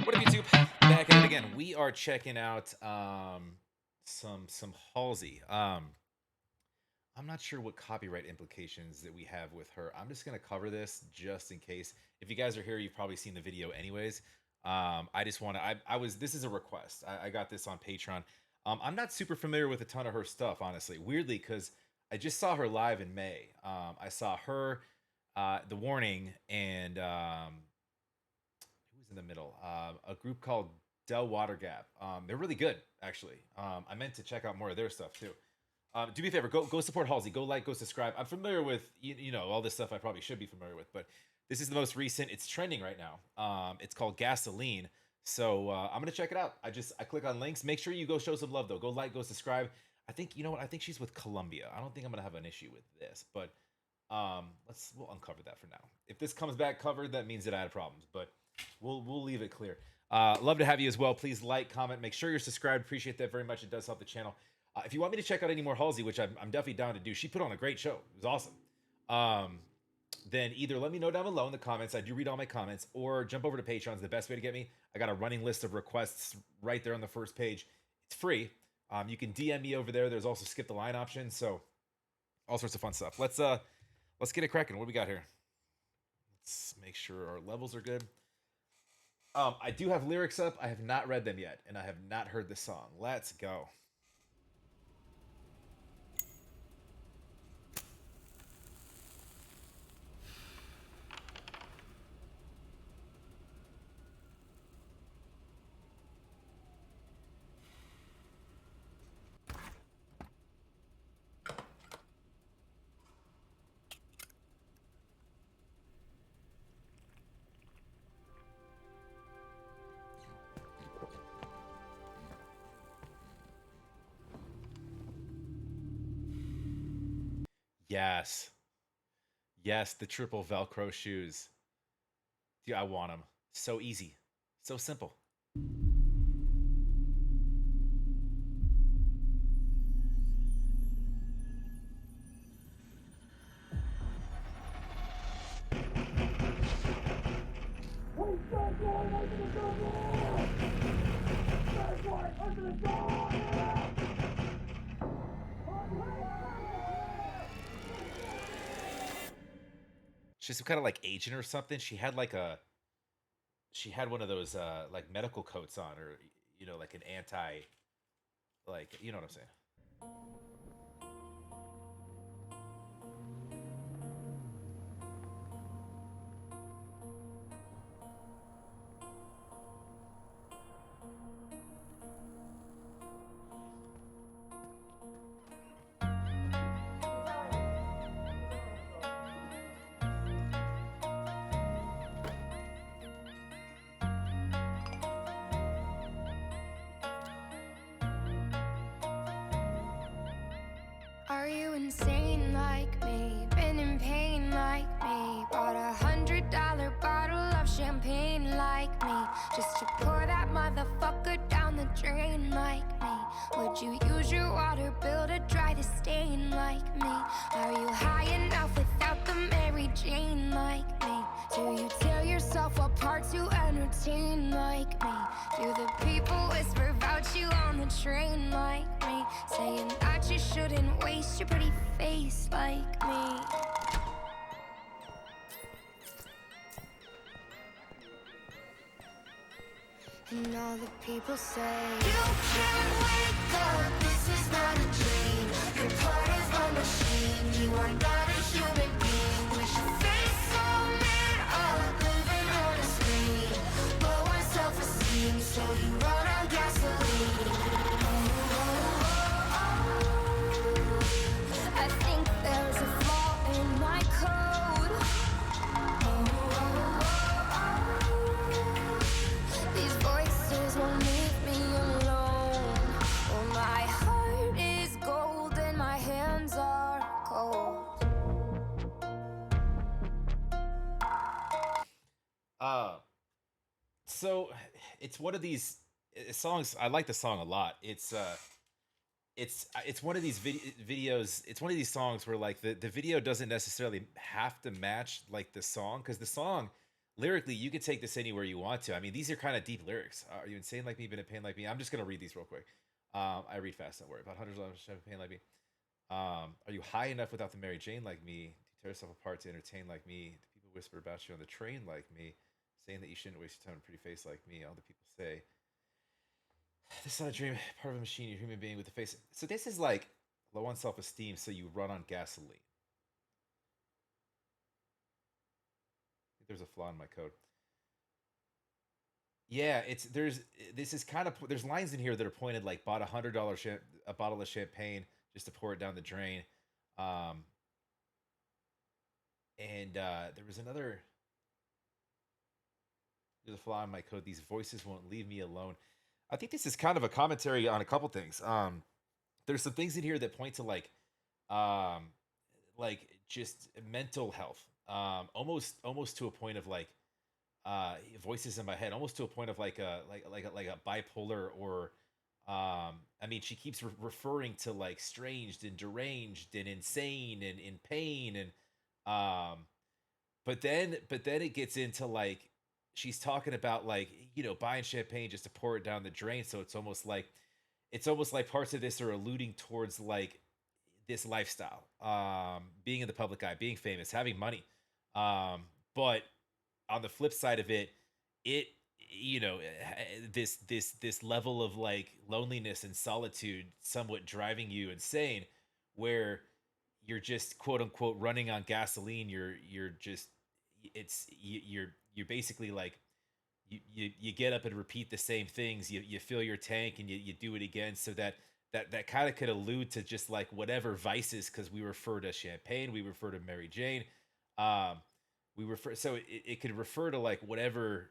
What up, YouTube? Back at it again. We are checking out some Halsey. I'm not sure what copyright implications that we have with her. I'm just gonna cover this just in case. If you guys are here, you've probably seen the video anyways. I just want to. I was. This is a request. I got this on Patreon. I'm not super familiar with a ton of her stuff, honestly. Weirdly, because I just saw her live in May. I saw her, The Warning, and who was in the middle? A group called Del Water Gap. They're really good, actually. I meant to check out more of their stuff too. Do me a favor, go support Halsey. Go like, go subscribe. I'm familiar with you know all this stuff. I probably should be familiar with, but this is the most recent. It's trending right now. It's called Gasoline. So I'm gonna check it out. I click on links. Make sure you go show some love though. Go like, go subscribe. I think you know what. I think she's with Columbia. I don't think I'm gonna have an issue with this, but we'll uncover that for now. If this comes back covered, that means that I had problems, but we'll leave it clear. Love to have you as well. Please like, comment, make sure you're subscribed. Appreciate that very much. It does help the channel. If you want me to check out any more Halsey, which I'm definitely down to do, she put on a great show. It was awesome. Then either let me know down below in the comments. I do read all my comments, or jump over to Patreon. Is the best way to get me. I got a running list of requests right there on the first page. It's free. You can DM me over there. There's also skip the line option. So all sorts of fun stuff. Let's get it cracking. What do we got here? Let's make sure our levels are good. I do have lyrics up. I have not read them yet, and I have not heard the song. Let's go. Yes. Yes, the triple Velcro shoes. Dude, I want them. So easy. So simple. She's some kind of like agent or something. She had one of those like medical coats on, or you know, like an anti, like, you know what I'm saying. Are you insane like me? Been in pain like me? Bought $100 bottle of champagne like me, just to pour that motherfucker down the drain like me? Would you use your water bill to dry the stain like me? Are you high enough without the Mary Jane like me? Do you tear yourself apart to entertain like me? Do the people whisper about you on the train like me, saying that you shouldn't waste your pretty face like me? And all the people say, you can't wake up, this is not a dream. You're part of a machine, you are not a human being. With your face so lit up, living on a screen. Low on self-esteem, so you run on gasoline. I think there's a flaw in my code. These voices won't leave me alone. Oh, my heart is gold and my hands are cold. So it's one of these songs. I like the song a lot. It's one of these videos. It's one of these songs where like the video doesn't necessarily have to match like the song, because the song lyrically, you could take this anywhere you want to. I mean, these are kind of deep lyrics. Are you insane like me? Been in pain like me? I'm just gonna read these real quick. I read fast. Don't worry. About hundreds of pain like me. Are you high enough without the Mary Jane like me? To tear yourself apart to entertain like me? Do people whisper about you on the train like me? Saying that you shouldn't waste your time on a pretty face like me. All the people say, this is not a dream, part of a machine, you're a human being with a face. So this is like low on self esteem, so you run on gasoline. I think there's a flaw in my code. Yeah, it's there's this is kind of there's lines in here that are pointed like bought $100 a bottle of champagne just to pour it down the drain. Um, and there was another there's a flaw in my code. These voices won't leave me alone. I think this is kind of a commentary on a couple things. There's some things in here that point to um, like just mental health. Almost to a point of like voices in my head, almost to a point of like a bipolar or I mean, she keeps referring to like strange and deranged and insane and in pain and um but then it gets into like she's talking about like buying champagne just to pour it down the drain, so it's almost like parts of this are alluding towards like this lifestyle, being in the public eye, being famous, having money, but on the flip side of it, it this level of like loneliness and solitude somewhat driving you insane, where you're just quote unquote running on gasoline. You're just it's you're basically like you get up and repeat the same things. You fill your tank and you do it again, so that kind of could allude to just like whatever vices, because we refer to champagne, we refer to Mary Jane, um we refer, so it could refer to like whatever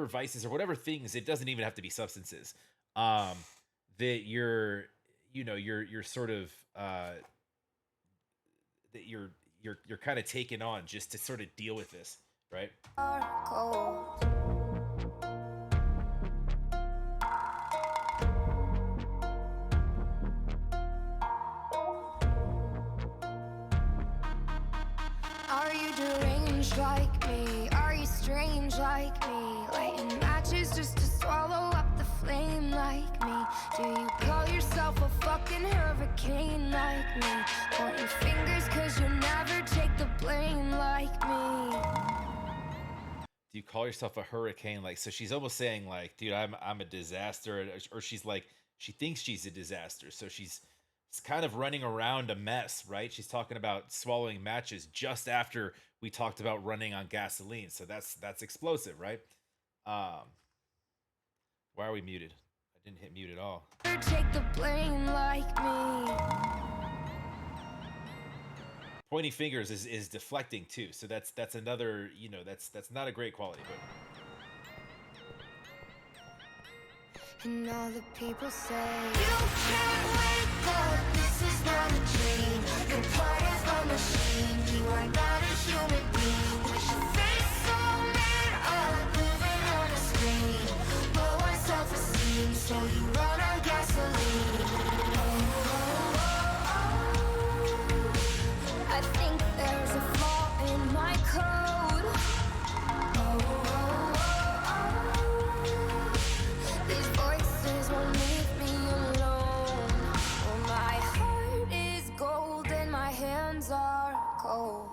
vices or whatever things. It doesn't even have to be substances, um that you're sort of that you're kind of taking on just to sort of deal with this, right? Cold. Are you deranged like me? Are you strange like me? Lighting matches just to swallow up the flame like me? Do you call yourself a fucking hurricane like me? Pointing fingers cause you never take the blame like me. Do you call yourself a hurricane? Like, so she's almost saying like, dude, I'm a disaster, or she's like, she thinks she's a disaster, so she's kind of running around a mess, right? She's talking about swallowing matches just after we talked about running on gasoline, so that's explosive, right? um why are we muted? I didn't hit mute at all. Take the blame like me. Pointing fingers is deflecting too, so that's another, that's not a great quality. But And all the people say you can't wake up, this is not a dream. You're part of a machine, you are not a human being. With your face so made up, living on a screen. Low on self-esteem, so you run on gasoline. I think there's a flaw in my code. These voices won't leave me alone. Oh, my heart is gold and my hands are cold.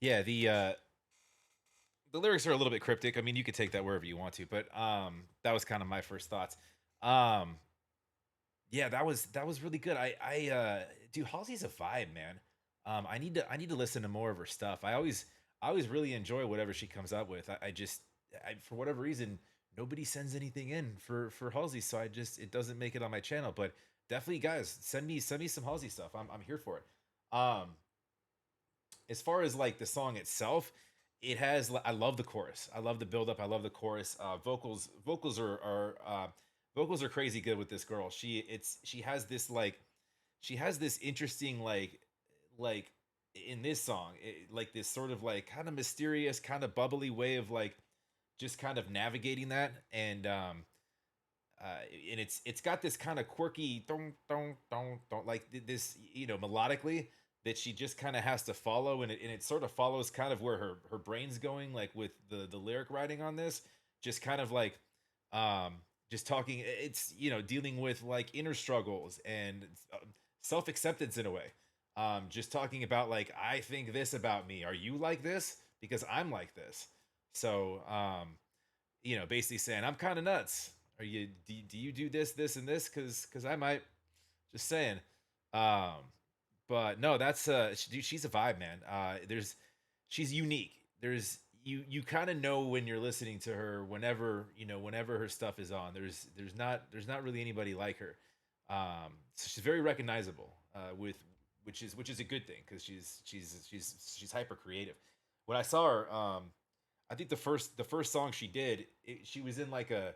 yeah, the lyrics are a little bit cryptic. I mean, you could take that wherever you want to, but that was kind of my first thoughts. Um yeah, that was really good. Dude, Halsey's a vibe, man. I need to listen to more of her stuff. I always really enjoy whatever she comes up with. I just for whatever reason nobody sends anything in for Halsey, so it doesn't make it on my channel. But definitely, guys, send me some Halsey stuff. I'm here for it. As far as like the song itself, I love the chorus. I love the build up. I love the chorus. Vocals are crazy good with this girl. She has this like she has this interesting like in this song, like this sort of like kind of mysterious, kind of bubbly way of like just kind of navigating that, and it's got this kind of quirky don't like this, melodically, that she just kind of has to follow, and it sort of follows kind of where her brain's going, like with the lyric writing on this, just kind of like um just talking, it's dealing with like inner struggles and self-acceptance in a way, just talking about like, I think this about me, are you like this, because I'm like this. So basically saying I'm kind of nuts. Are you? Do you do this, and this? Because I might. Just saying. Um, but no, that's dude, she's a vibe, man. She's unique. You kind of know when you're listening to her, whenever her stuff is on. There's not really anybody like her. So she's very recognizable. With which is a good thing, because she's hyper creative. When I saw her, I think the first song she did, she was in like a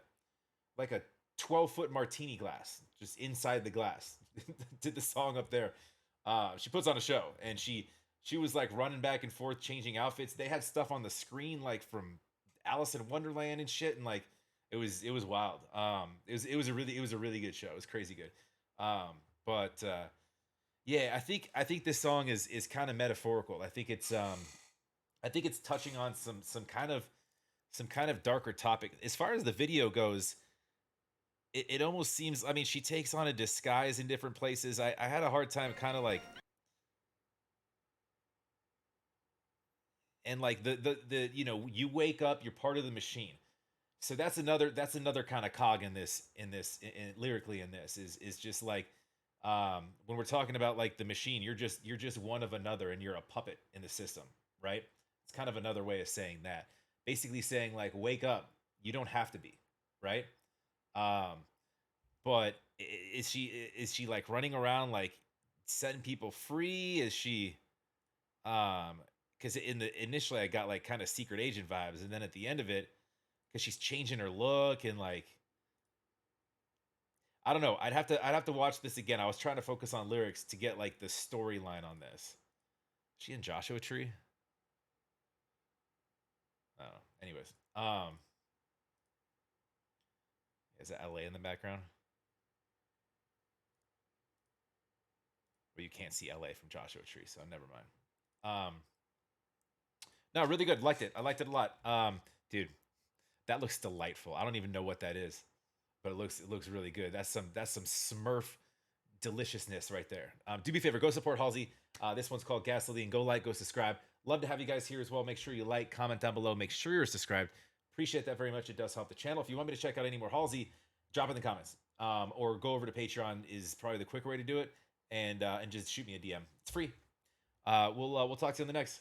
12-foot martini glass, just inside the glass. Did the song up there. She puts on a show, and she was like running back and forth, changing outfits. They had stuff on the screen like from Alice in Wonderland and shit, and like it was wild. It was a really good show. It was crazy good. But yeah, I think this song is kind of metaphorical. I think it's touching on some kind of darker topic. As far as the video goes, it almost seems, I mean, she takes on a disguise in different places. I had a hard time kind of like, and like the you wake up, you're part of the machine. So that's another kind of cog lyrically in this is just like, when we're talking about like the machine, you're just one of another, and you're a puppet in the system, right? It's kind of another way of saying that. Basically saying like, wake up, you don't have to be, right? Um, but is she like running around like setting people free? Is she because in the initially I got like kind of secret agent vibes, and then at the end of it, because she's changing her look and like, I don't know. I'd have to watch this again. I was trying to focus on lyrics to get like the storyline on this. Is she in Joshua Tree? Oh, anyways, is it LA in the background? Well, you can't see LA from Joshua Tree, so never mind. No, really good. Liked it. I liked it a lot. Dude, that looks delightful. I don't even know what that is, but it looks really good. That's some Smurf deliciousness right there. Do me a favor, go support Halsey. This one's called Gasoline. Go like, go subscribe. Love to have you guys here as well. Make sure you like, comment down below. Make sure you're subscribed. Appreciate that very much. It does help the channel. If you want me to check out any more Halsey, drop in the comments. Or go over to Patreon is probably the quicker way to do it, and just shoot me a DM. It's free. We'll talk to you in the next.